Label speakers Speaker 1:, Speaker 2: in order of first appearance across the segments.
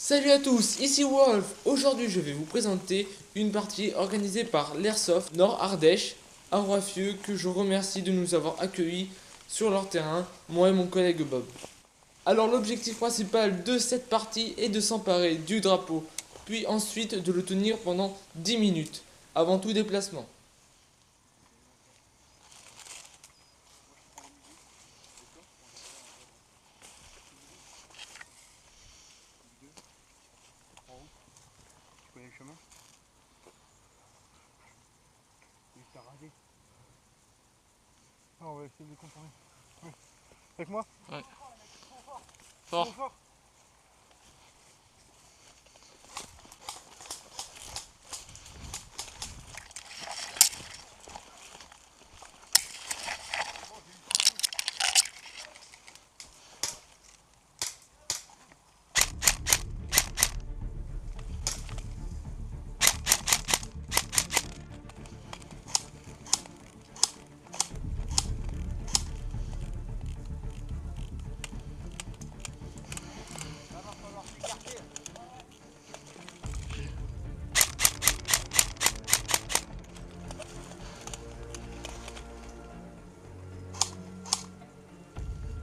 Speaker 1: Salut à tous, ici Wolf. Aujourd'hui je vais vous présenter une partie organisée par l'Airsoft Nord Ardèche à Roiffieux, que je remercie de nous avoir accueillis sur leur terrain, moi et mon collègue Bob. Alors l'objectif principal de cette partie est de s'emparer du drapeau, puis ensuite de le tenir pendant 10 minutes, avant tout déplacement.
Speaker 2: Tu connais le chemin? Il t'a rasé. Ah, on va essayer de le comparer. Ouais. Avec moi?
Speaker 1: Ouais.
Speaker 2: Fort.
Speaker 1: Fort.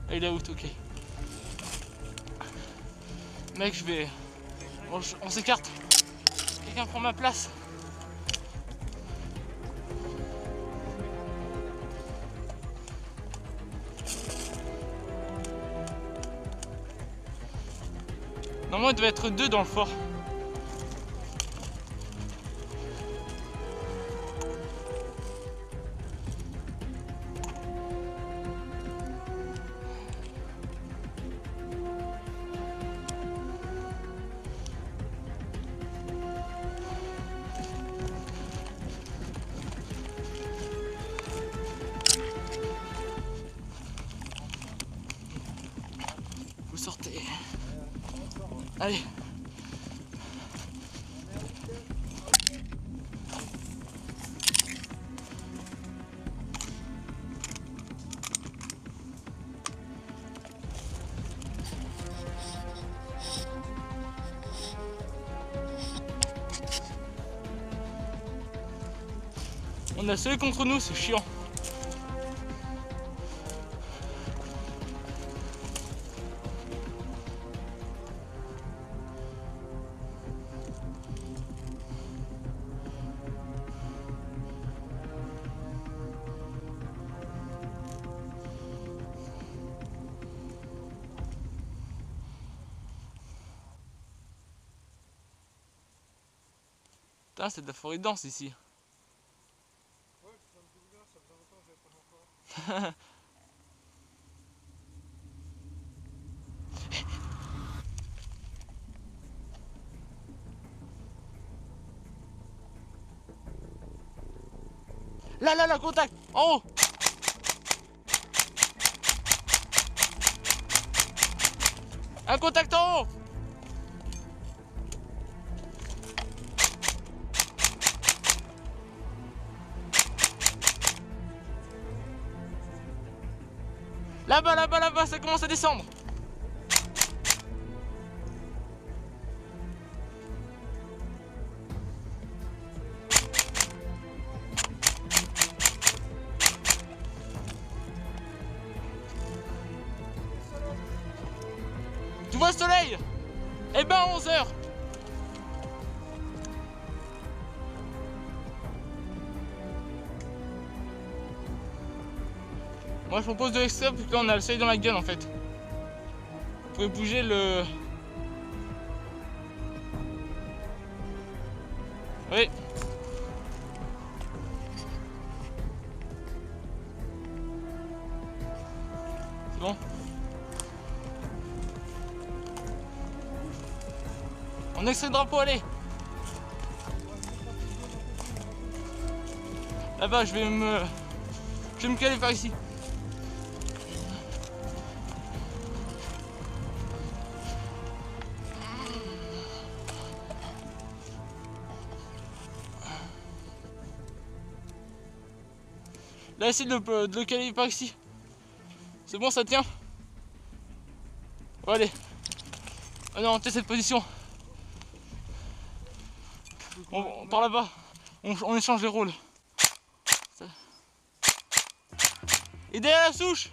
Speaker 1: Ah, il est out, ok. Mec, je vais... On s'écarte. Quelqu'un prend ma place. Normalement, il devait être deux dans le fort. Vous sortez. Allez. On a seul contre nous, c'est chiant. Putain, c'est de la forêt dense ici.
Speaker 2: Ouais, ça me fait bien, ça faisait longtemps que j'avais pas encore.
Speaker 1: Là, contact, en haut. Un contact en haut. Là-bas, ça commence à descendre. Tu vois le soleil? Eh ben 11h. Moi je propose de l'extraire parce qu'on a le soleil dans la gueule en fait. Vous pouvez bouger le... Oui. C'est bon. On extrait le drapeau, allez. Là-bas, je vais me caler par ici. Là, essaye de le caler par ici. C'est bon, ça tient? Bon, allez. Ah non, t'es cette position.
Speaker 3: Par là-bas, on échange les rôles. Ça. Et derrière la souche.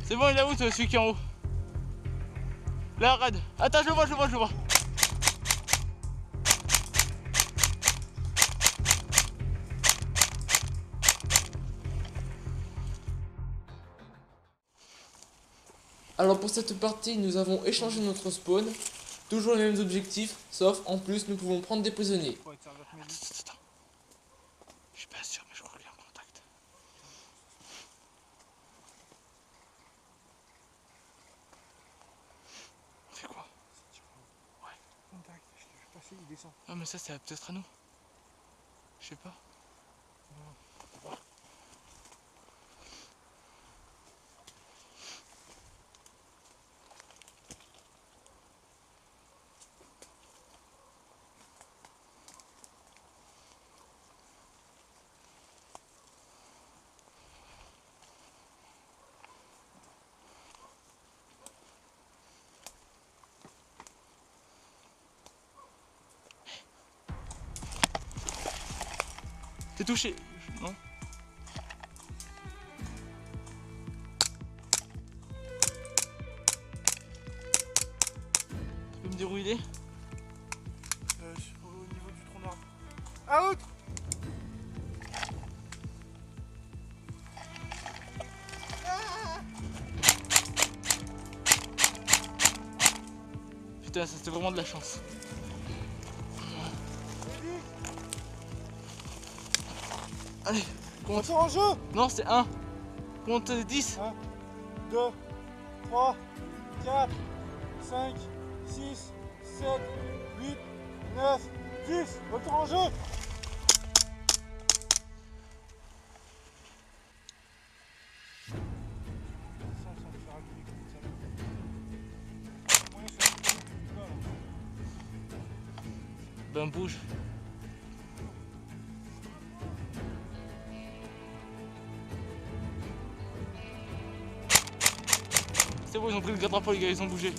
Speaker 3: C'est bon, il est où celui qui est en haut? Là, Red. Attends, je le vois.
Speaker 1: Alors pour cette partie, nous avons échangé notre spawn. Toujours les mêmes objectifs, sauf en plus nous pouvons prendre des prisonniers.
Speaker 3: Attends. Je suis pas sûr, mais je crois qu'il est en contact. On fait quoi? Ouais.
Speaker 2: Contact, je te fais passer, il descend.
Speaker 3: Ah mais ça c'est peut-être à nous. Je sais pas. T'es touché? Non? Tu peux me dire où il est?
Speaker 2: Au niveau du tronc d'arbre. Out!
Speaker 3: Putain, ça c'était vraiment de la chance. Allez, compte.
Speaker 2: Retour en jeu!
Speaker 3: Non, c'est 1. Compte 10.
Speaker 2: 1, 2, 3, 4, 5, 6, 7, 8, 9, 10. Retour en jeu!
Speaker 3: Ben bouge. C'est bon, ils ont pris le drapeau les gars, ils ont bougé.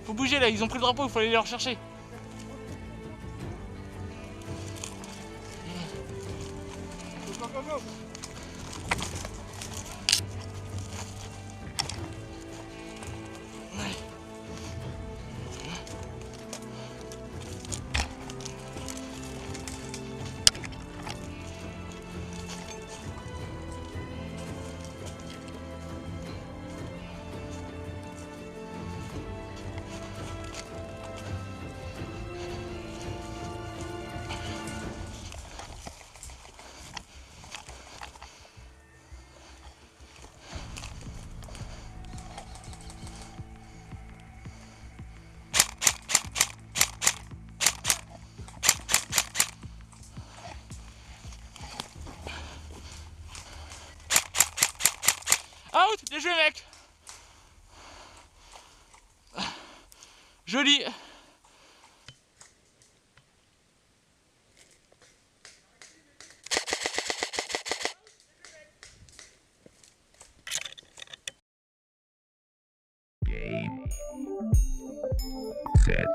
Speaker 3: Faut bouger là, ils ont pris le drapeau, il faut aller les rechercher. Out, bien joué mec. Joli.
Speaker 4: Game set.